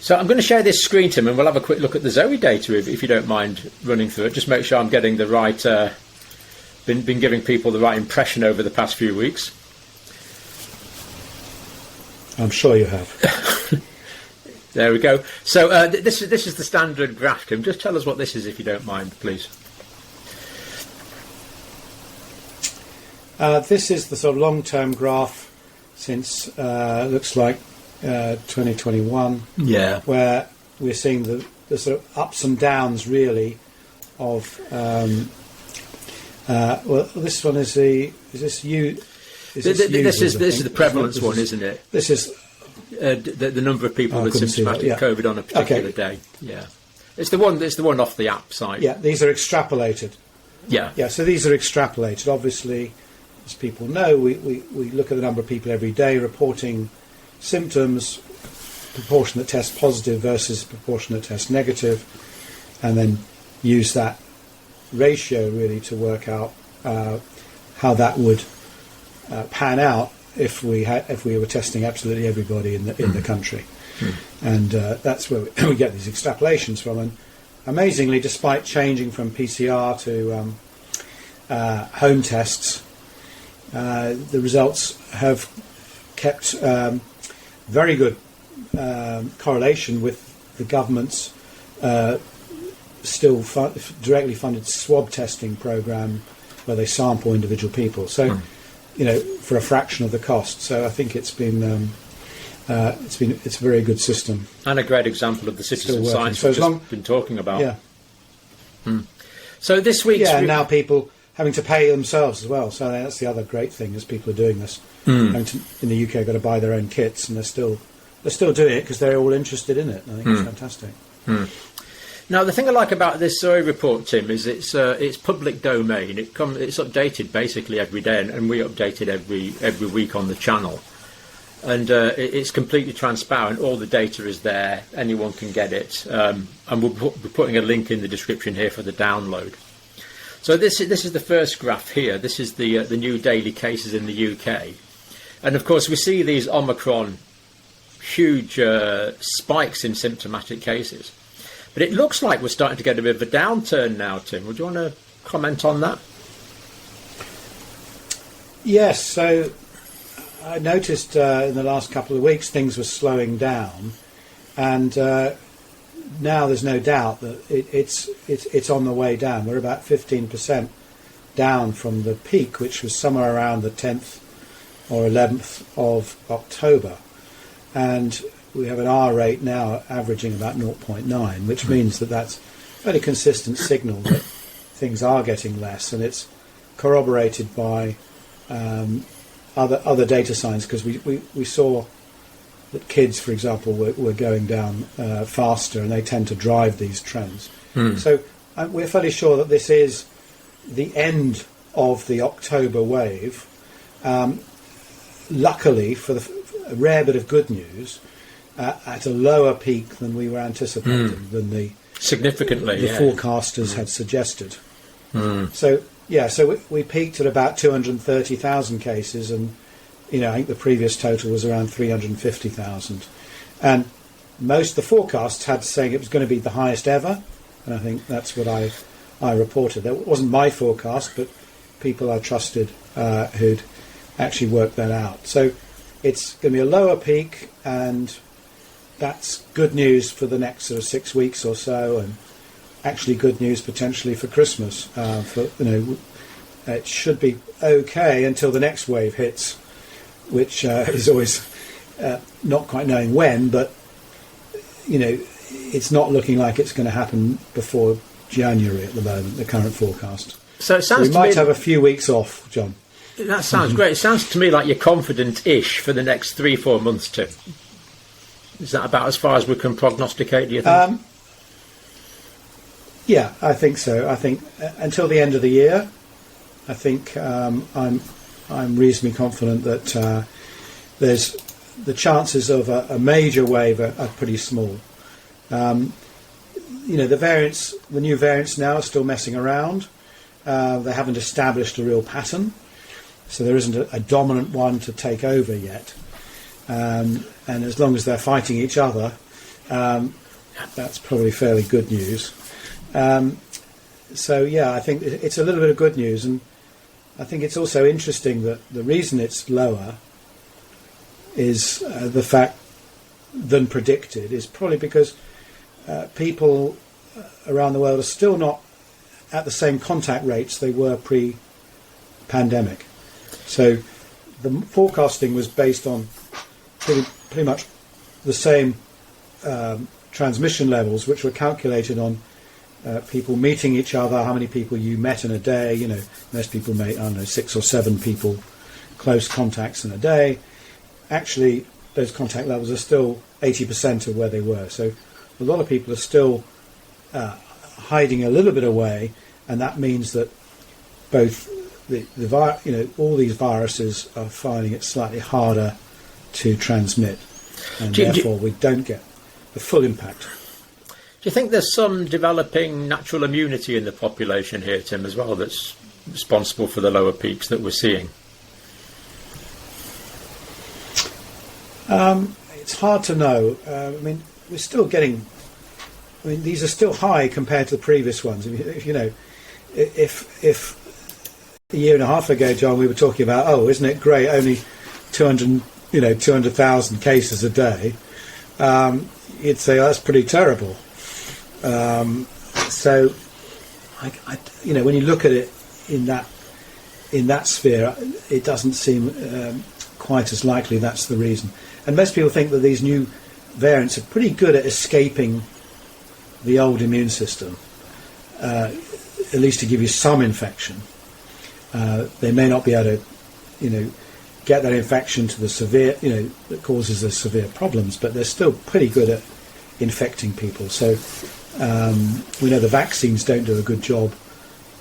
So I'm going to share this screen, Tim, and we'll have a quick look at the Zoe data if you don't mind running through it. Just make sure I'm getting the right, been giving people the right impression over the past few weeks. I'm sure you have. There we go. So this is the standard graph, Tim. Just tell us what this is if you don't mind, please. This is the sort of long-term graph since looks like 2021, where we're seeing the sort of ups and downs really of. Well, this one is this is the prevalence one, isn't it? This is the number of people with symptomatic COVID on a particular day. Yeah, it's the one off the app site. Yeah, these are extrapolated. Yeah. So these are extrapolated. Obviously, as people know, we look at the number of people every day reporting symptoms, proportion that test positive versus proportion that test negative, and then use that ratio really to work out how that would pan out if we were testing absolutely everybody in the country. And that's where we get these extrapolations from. And amazingly, despite changing from PCR to home tests, the results have kept very good correlation with the government's still directly funded swab testing program, where they sample individual people. So, for a fraction of the cost. So I think it's a very good system and a great example of the citizen science we've just been talking about. Yeah. So this week's and now people having to pay themselves as well. So that's the other great thing, is people are doing this. In the UK, got to buy their own kits, and they're still doing it because they're all interested in it. I think it's fantastic. Now, the thing I like about this Zoe report, Tim, is it's public domain. It's updated basically every day, and we update it every week on the channel. And it's completely transparent. All the data is there. Anyone can get it. And we're putting a link in the description here for the download. So this is the first graph here. This is the new daily cases in the UK. And of course, we see these Omicron huge spikes in symptomatic cases. But it looks like we're starting to get a bit of a downturn now, Tim. Would you want to comment on that? Yes, so I noticed in the last couple of weeks things were slowing down, and now there's no doubt that it's on the way down. We're about 15% down from the peak, which was somewhere around the 10th or 11th of October. And we have an R rate now averaging about 0.9, which means that's a fairly consistent signal that things are getting less, and it's corroborated by other data signs, because we saw that kids, for example, were going down faster, and they tend to drive these trends. So we're fairly sure that this is the end of the October wave. Luckily, for a rare bit of good news, at a lower peak than we were anticipating, than the forecasters had suggested. So we peaked at about 230,000 cases, and I think the previous total was around 350,000. And most of the forecasts had saying it was going to be the highest ever, and I think that's what I reported. That wasn't my forecast, but people I trusted who'd actually worked that out. So it's going to be a lower peak, and that's good news for the next sort of 6 weeks or so, and actually good news potentially for Christmas. It should be okay until the next wave hits, which is always not quite knowing when, but it's not looking like it's going to happen before January at the moment, the current forecast. So it sounds we might have a few weeks off, John. That sounds great. It sounds to me like you're confident-ish for the next 3-4 months, Tim. Is that about as far as we can prognosticate, do you think? Yeah, I think so. I think until the end of the year, I think I'm reasonably confident that there's the chances of a major wave are pretty small. The new variants now are still messing around. They haven't established a real pattern, so there isn't a dominant one to take over yet. And as long as they're fighting each other, That's probably fairly good news. So yeah, I think it's a little bit of good news, and I think it's also interesting that the reason it's lower is the fact than predicted is probably because people around the world are still not at the same contact rates they were pre-pandemic. So the forecasting was based on pretty much the same transmission levels, which were calculated on people meeting each other, how many people you met in a day. You know, most people made, 6 or 7 people, close contacts in a day. Actually, those contact levels are still 80% of where they were. So a lot of people are still hiding a little bit away, and that means that both all these viruses are finding it slightly harder to transmit, and therefore we don't get the full impact. Do you think there's some developing natural immunity in the population here, Tim, as well, that's responsible for the lower peaks that we're seeing? It's hard to know. We're still getting. These are still high compared to the previous ones. If a year and a half ago, John, we were talking about, isn't it great? Only 200,000 cases a day. You'd say, that's pretty terrible. So, when you look at it in that sphere, it doesn't seem quite as likely that's the reason. And most people think that these new variants are pretty good at escaping the old immune system, at least to give you some infection. They may not be able to, get that infection to the severe, that causes the severe problems, but they're still pretty good at infecting people. So we know the vaccines don't do a good job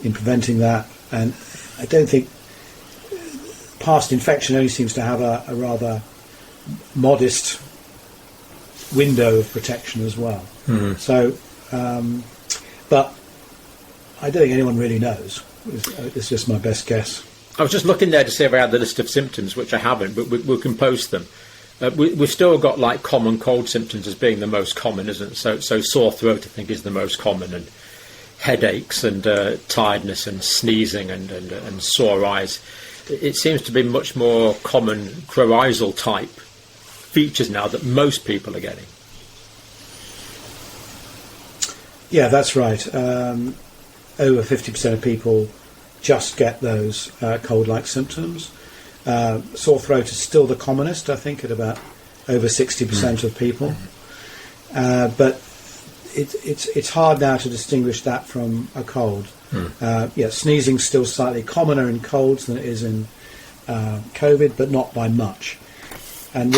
in preventing that, and I don't think past infection only seems to have a rather modest window of protection as well. Mm-hmm. So, but I don't think anyone really knows. It's just my best guess. I was just looking there to see if I had the list of symptoms, which I haven't, but we can post them. We've still got like common cold symptoms as being the most common, isn't it? So sore throat, I think, is the most common, and headaches and tiredness and sneezing and sore eyes. It seems to be much more common coroidal type features now that most people are getting. Yeah, that's right. Over 50% of people just get those cold-like symptoms. Sore throat is still the commonest, I think, at about over 60% of people. But it's hard now to distinguish that from a cold. Sneezing's still slightly commoner in colds than it is in COVID, but not by much. And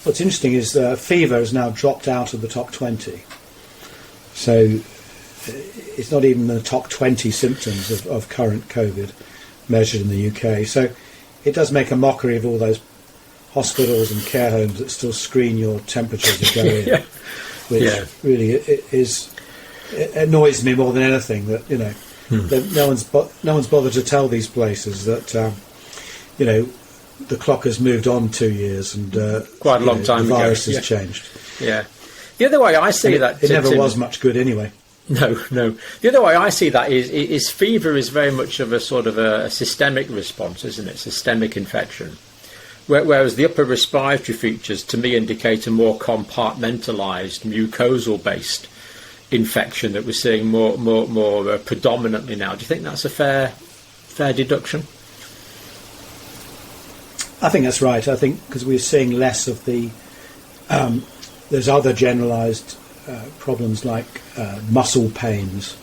what's interesting is fever has now dropped out of the top 20. So it's not even the top 20 symptoms of current COVID measured in the UK. So it does make a mockery of all those hospitals and care homes that still screen your temperature as you go in, which really it annoys me more than anything that that no one's bothered to tell these places that the clock has moved on 2 years and quite a long time the ago. virus has changed. Yeah. The other way I see that... It never was much good anyway. No. The other way I see that is fever is very much of a sort of a systemic response, isn't it? Systemic infection. Whereas the upper respiratory features, to me, indicate a more compartmentalised, mucosal-based infection that we're seeing more predominantly now. Do you think that's a fair deduction? I think that's right. I think because we're seeing less of the... there's other generalised problems like muscle pains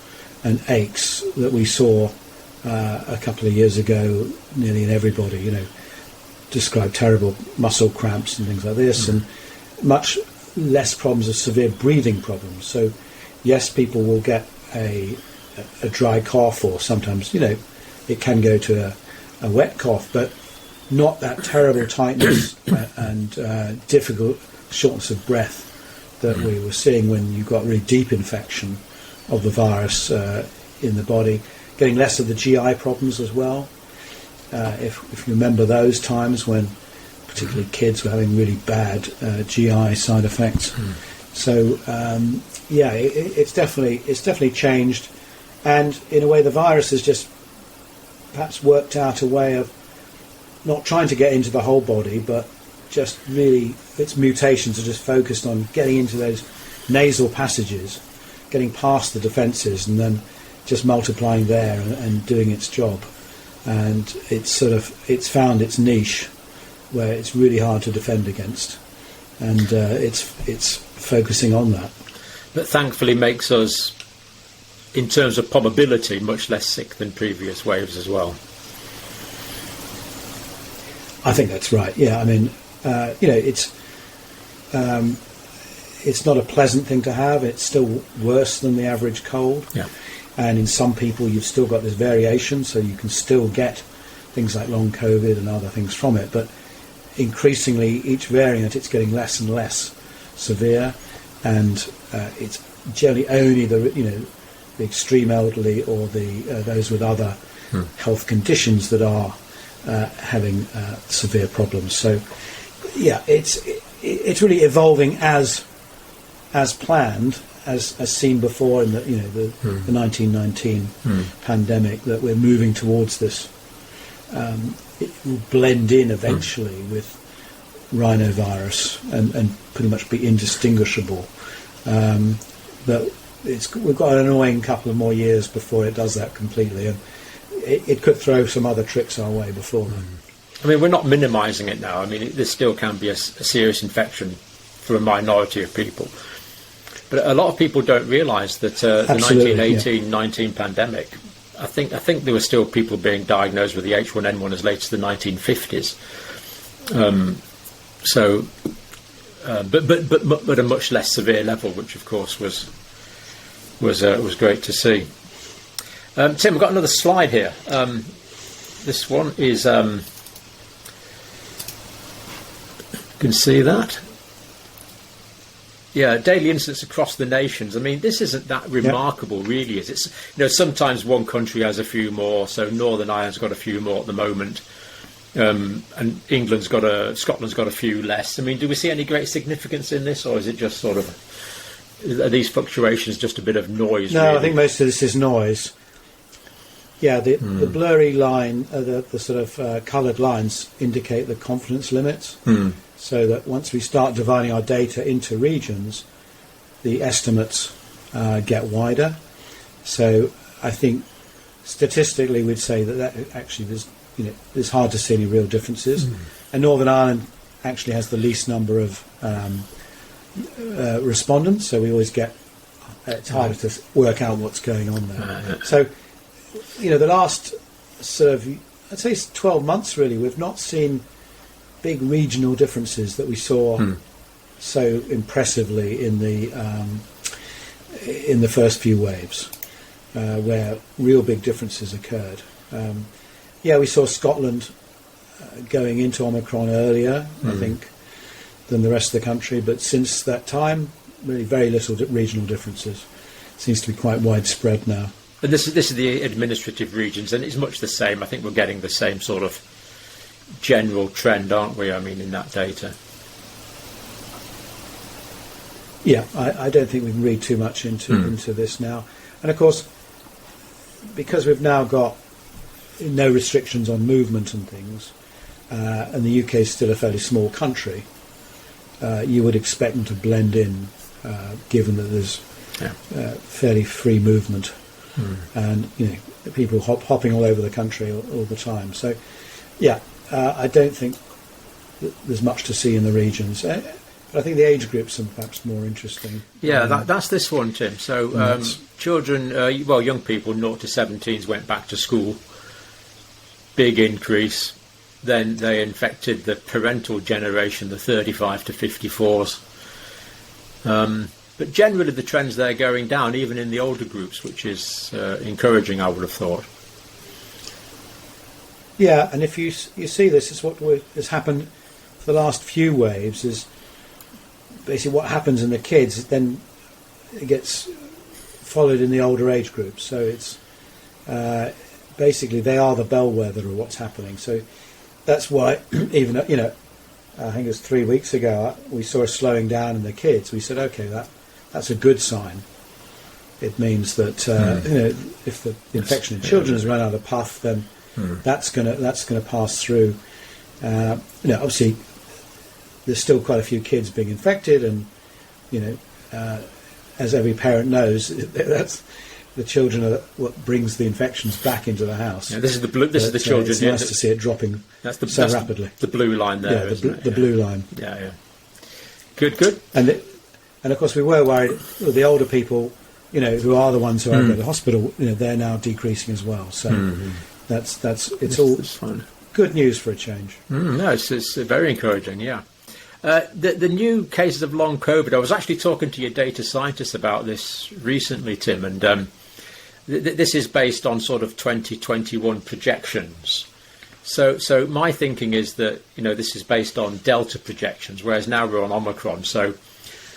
and aches that we saw a couple of years ago nearly in everybody, described terrible muscle cramps and things like this, and much less problems of severe breathing problems. So yes, people will get a dry cough, or sometimes it can go to a wet cough, but not that terrible tightness and difficult shortness of breath that we were seeing when you got really deep infection of the virus in the body. Getting less of the GI problems as well. If you remember those times when particularly kids were having really bad GI side effects, So it's definitely changed, and in a way the virus has just perhaps worked out a way of not trying to get into the whole body, but just really its mutations are just focused on getting into those nasal passages, getting past the defences, and then just multiplying there and doing its job. And it's found its niche where it's really hard to defend against, and it's focusing on that. But thankfully makes us, in terms of probability, much less sick than previous waves as well. I think that's right. Yeah, I mean, it's not a pleasant thing to have. It's still worse than the average cold. Yeah. And in some people, you've still got this variation, so you can still get things like long COVID and other things from it. But increasingly, each variant, it's getting less and less severe, and it's generally only the extreme elderly or those with other health conditions that are having severe problems. So, yeah, it's really evolving as planned, as seen before in the 1919 pandemic, that we're moving towards this. It will blend in eventually with rhinovirus and pretty much be indistinguishable. But we've got an annoying couple of more years before it does that completely, and it could throw some other tricks our way before then. I mean, we're not minimising it now. I mean, this still can be a serious infection for a minority of people. But a lot of people don't realise that the 1918-19 pandemic, I think there were still people being diagnosed with the H1N1 as late as the 1950s. But a much less severe level, which of course was great to see. Tim, we've got another slide here. This one is, you can see that. Yeah, daily incidents across the nations. I mean, this isn't that remarkable, really, is it? Sometimes one country has a few more. So Northern Ireland's got a few more at the moment, and Scotland's got a few less. I mean, do we see any great significance in this, or is it just sort of, are these fluctuations just a bit of noise? No, really? I think most of this is noise. Yeah, the blurry line, the sort of coloured lines indicate the confidence limits. So that once we start dividing our data into regions, the estimates get wider. So I think statistically we'd say that actually there's hard to see any real differences. And Northern Ireland actually has the least number of respondents, so we always get it's harder to work out what's going on there. So the last sort of, I'd say 12 months really, we've not seen big regional differences that we saw so impressively in the first few waves, where real big differences occurred. We saw Scotland going into Omicron earlier, I think, than the rest of the country, but since that time, really very little regional differences. It seems to be quite widespread now. And this is the administrative regions, and it's much the same. I think we're getting the same sort of general trend, aren't we? I mean, in that data. Yeah, I don't think we can read too much into this now. And of course, because we've now got no restrictions on movement and things, and the UK is still a fairly small country, you would expect them to blend in, given that there's fairly free movement, and people hopping all over the country all the time. So, I don't think there's much to see in the regions. But I think the age groups are perhaps more interesting. Yeah, that's this one, Tim. So children, young people, 0 to 17s went back to school. Big increase. Then they infected the parental generation, the 35 to 54s. But generally the trends there are going down, even in the older groups, which is encouraging, I would have thought. Yeah, and if you see this, is what has happened for the last few waves, is basically what happens in the kids, then it gets followed in the older age groups. So it's basically they are the bellwether of what's happening. So that's why even I think it was 3 weeks ago, we saw a slowing down in the kids. We said, okay, that's a good sign. It means that if the infection in children has run out of puff, then that's going to pass through. Obviously, there's still quite a few kids being infected, and as every parent knows, that's the children are what brings the infections back into the house. Yeah, this is the children. It's nice to see it dropping so rapidly. The blue line there. Yeah, the blue line. Yeah. Good. And of course, we were worried. The older people, who are the ones who are at the hospital, they're now decreasing as well. So it's all fine. Good news for a change. No, it's very encouraging. Yeah. The new cases of long COVID, I was actually talking to your data scientist about this recently, Tim, and this is based on sort of 2021 projections. So my thinking is that, this is based on Delta projections, whereas now we're on Omicron. So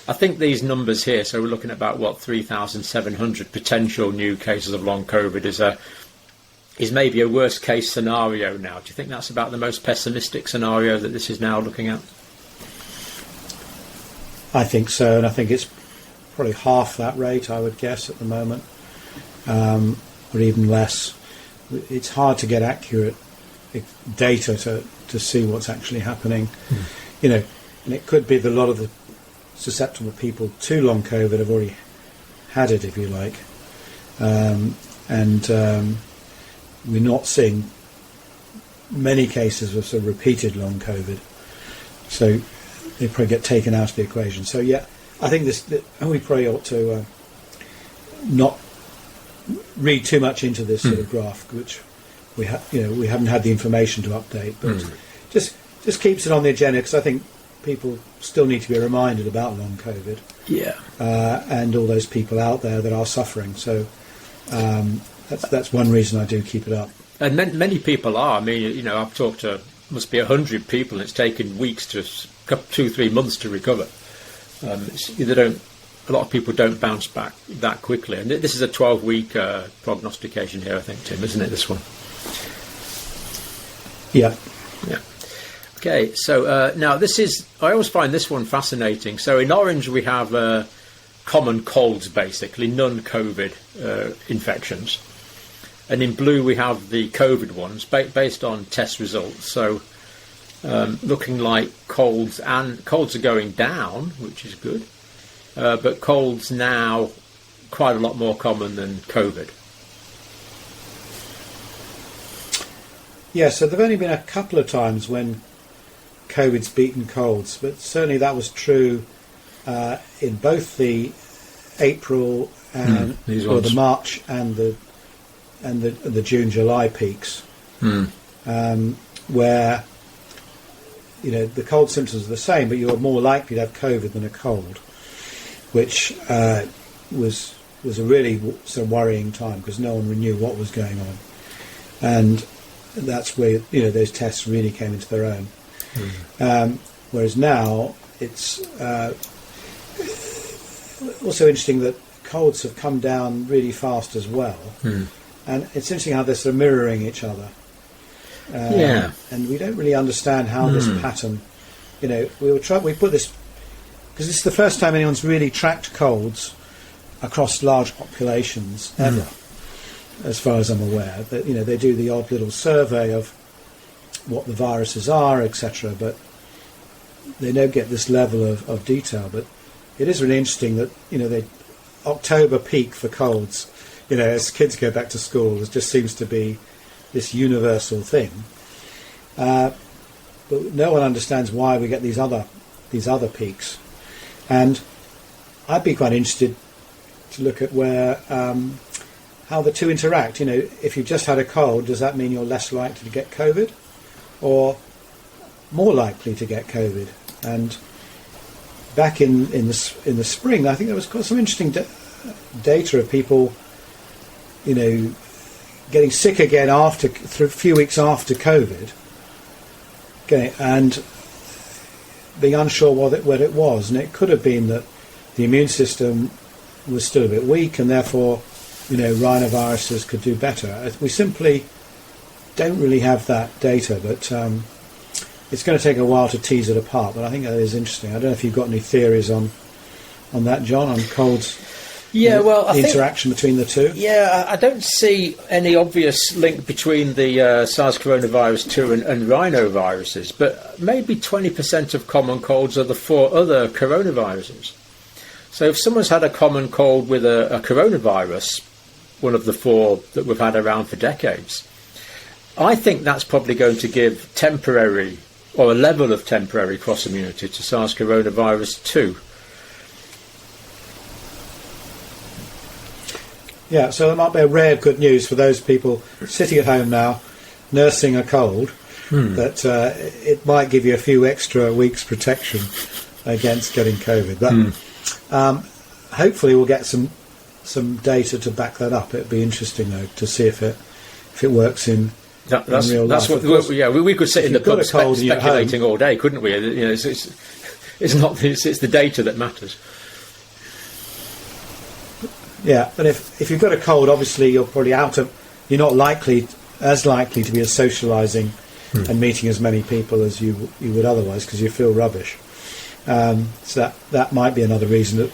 I think these numbers here, so we're looking at about, 3,700 potential new cases of long COVID is maybe a worst case scenario now. Do you think that's about the most pessimistic scenario that this is now looking at? I think so, and I think it's probably half that rate, I would guess, at the moment, or even less. It's hard to get accurate data to see what's actually happening. And it could be that a lot of the susceptible people to long COVID have already had it, if you like, and we're not seeing many cases of sort of repeated long COVID. So they probably get taken out of the equation. So yeah, I think we probably ought to not read too much into this sort of graph, which we haven't had the information to update, but just keeps it on the agenda, because I think people still need to be reminded about long COVID. Yeah. And all those people out there that are suffering. So that's one reason I do keep it up. And many people are. I mean, I've talked to must be 100 people, and it's taken weeks to 2-3 months to recover. A lot of people don't bounce back that quickly. And this is a 12-week prognostication here, I think, Tim, isn't it, this one? Yeah. Okay, so now I always find this one fascinating. So in orange we have common colds, basically, non-COVID infections. And in blue we have the COVID ones, based on test results. So looking like colds are going down, which is good. But colds now quite a lot more common than COVID. Yeah, so there have only been a couple of times when COVID's beaten colds, but certainly that was true in both the April and or the March and the June-July peaks, where the cold symptoms are the same, but you are more likely to have COVID than a cold, which was a really sort of worrying time, because no one knew what was going on, and that's where those tests really came into their own. Whereas now it's also interesting that colds have come down really fast as well, and it's interesting how they're sort of mirroring each other. And we don't really understand how this pattern. We put this because this is the first time anyone's really tracked colds across large populations ever, as far as I'm aware. That they do the odd little survey of what the viruses are, etc., but they don't get this level of detail. But it is really interesting that the October peak for colds, as kids go back to school, it just seems to be this universal thing. But no one understands why we get these other peaks. And I'd be quite interested to look at where how the two interact. If you've just had a cold, does that mean you're less likely to get COVID, or more likely to get COVID? And back in the spring, I think there was quite some interesting data of people, getting sick again through a few weeks after COVID, and being unsure what it was, and it could have been that the immune system was still a bit weak, and therefore, rhinoviruses could do better. We simply don't really have that data, but it's going to take a while to tease it apart, but I think that is interesting. I don't know if you've got any theories on that, John, on colds. Yeah, well, I think interaction between the two. Yeah, I don't see any obvious link between the SARS coronavirus 2 and rhinoviruses, but maybe 20% of common colds are the 4 other coronaviruses. So if someone's had a common cold with a coronavirus, one of the 4 that we've had around for decades, I think that's probably going to give temporary, or a level of temporary cross-immunity to SARS coronavirus 2. Yeah, so there might be a ray of good news for those people sitting at home now, nursing a cold, that it might give you a few extra weeks' protection against getting COVID. But hopefully we'll get some data to back that up. It'd be interesting, though, to see if it works in real life. That's we could sit in the pub speculating all day, couldn't we? You know, it's the data that matters. Yeah, but if you've got a cold, obviously you're probably you're not as likely to be socialising and meeting as many people as you would otherwise, because you feel rubbish. So that might be another reason that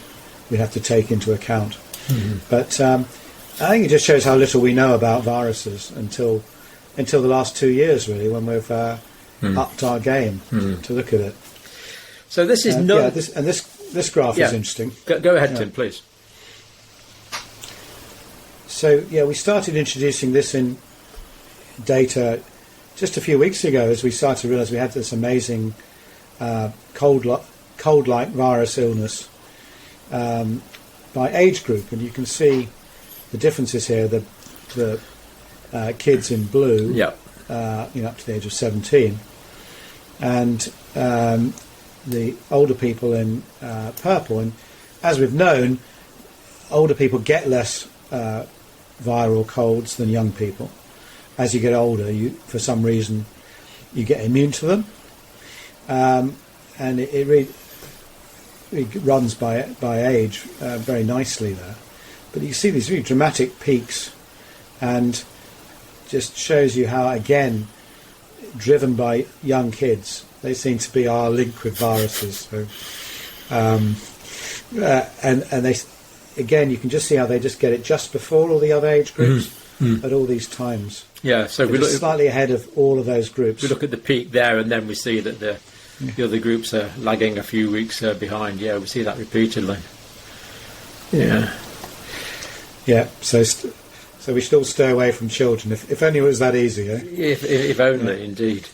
we have to take into account. But I think it just shows how little we know about viruses until the last 2 years, really, when we've upped our game to look at it. So this is this graph is interesting. Go ahead, Tim, please. So, we started introducing this in data just a few weeks ago as we started to realise we had this amazing cold-like virus illness by age group. And you can see the differences here, the kids in blue, up to the age of 17, and the older people in purple. And as we've known, older people get less viral colds than young people. As you get older, for some reason you get immune to them, and it really runs by age very nicely there. But you see these really dramatic peaks, and just shows you how, again, driven by young kids, they seem to be our link with viruses. So, and they. Again, you can just see how they just get it just before all the other age groups at all these times. Yeah, so we're slightly ahead of all of those groups. We look at the peak there, and then we see that the other groups are lagging a few weeks behind. Yeah, we see that repeatedly. Yeah. Yeah, so we should all stay away from children. If only it was that easy, eh? If only, indeed.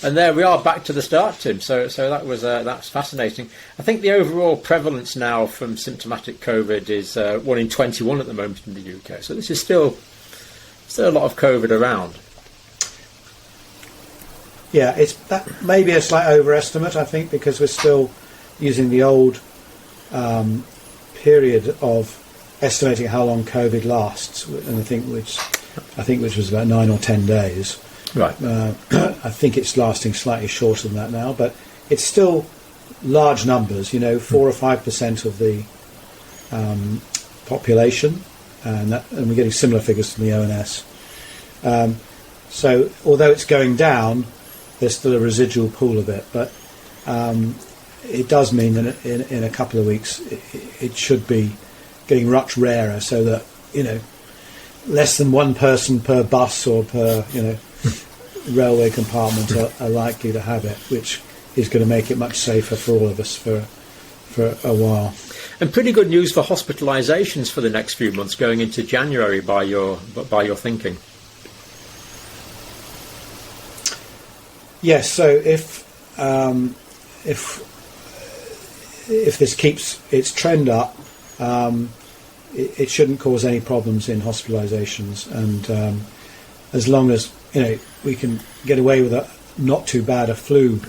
And there we are, back to the start, Tim. So that was that's fascinating. I think the overall prevalence now from symptomatic COVID is 1 in 21 at the moment in the UK. So this is still a lot of COVID around. Yeah, that may be a slight overestimate, I think, because we're still using the old period of estimating how long COVID lasts, and I think which was about 9 or 10 days. Right. I think it's lasting slightly shorter than that now, but it's still large numbers. 4 or 5% of the population, and we're getting similar figures from the ONS. So, although it's going down, there's still a residual pool of it. But it does mean that in a couple of weeks, it should be getting much rarer, so that less than one person per bus or per railway compartment are likely to have it, which is going to make it much safer for all of us for a while. And pretty good news for hospitalisations for the next few months going into January by your thinking. Yes, so if this keeps its trend up, it shouldn't cause any problems in hospitalisations, and as long as we can get away with not too bad a flu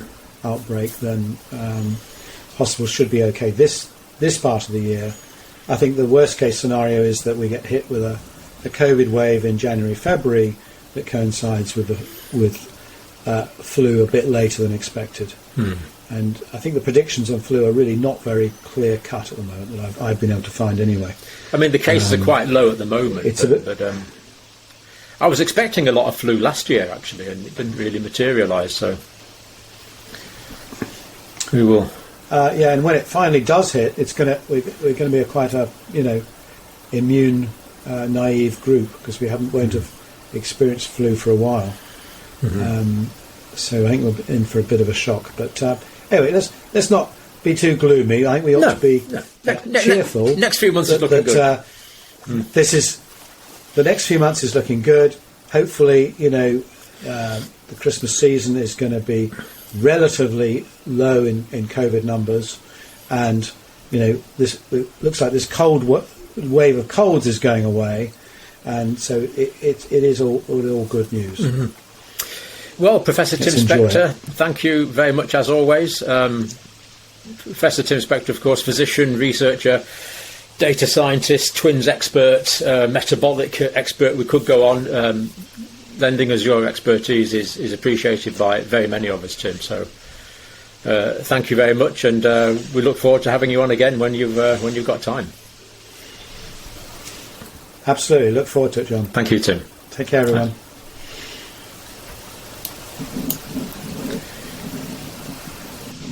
outbreak, then hospitals should be okay. This part of the year, I think the worst case scenario is that we get hit with a COVID wave in January, February that coincides with flu a bit later than expected. And I think the predictions on flu are really not very clear cut at the moment that I've been able to find anyway. I mean, the cases are quite low at the moment. I was expecting a lot of flu last year, actually, and it didn't really materialise. So we will. And when it finally does hit, we're going to be quite a immune naive group, because won't have experienced flu for a while. Mm-hmm. So I think we're in for a bit of a shock. But anyway, let's not be too gloomy. I think we ought to be cheerful. Next few months is looking good. The next few months is looking good. Hopefully, the Christmas season is going to be relatively low in COVID numbers, and it looks like this cold wave of colds is going away, and so it is all good news. Mm-hmm. Well, Professor Tim Spector, thank you very much as always. Professor Tim Spector, of course, physician, researcher, data scientist, twins expert, metabolic expert. We could go on. Lending us your expertise is appreciated by very many of us, Tim. So thank you very much, and we look forward to having you on again when you've got time. Absolutely, look forward to it, John. Thank you, Tim. Take care, everyone. Bye.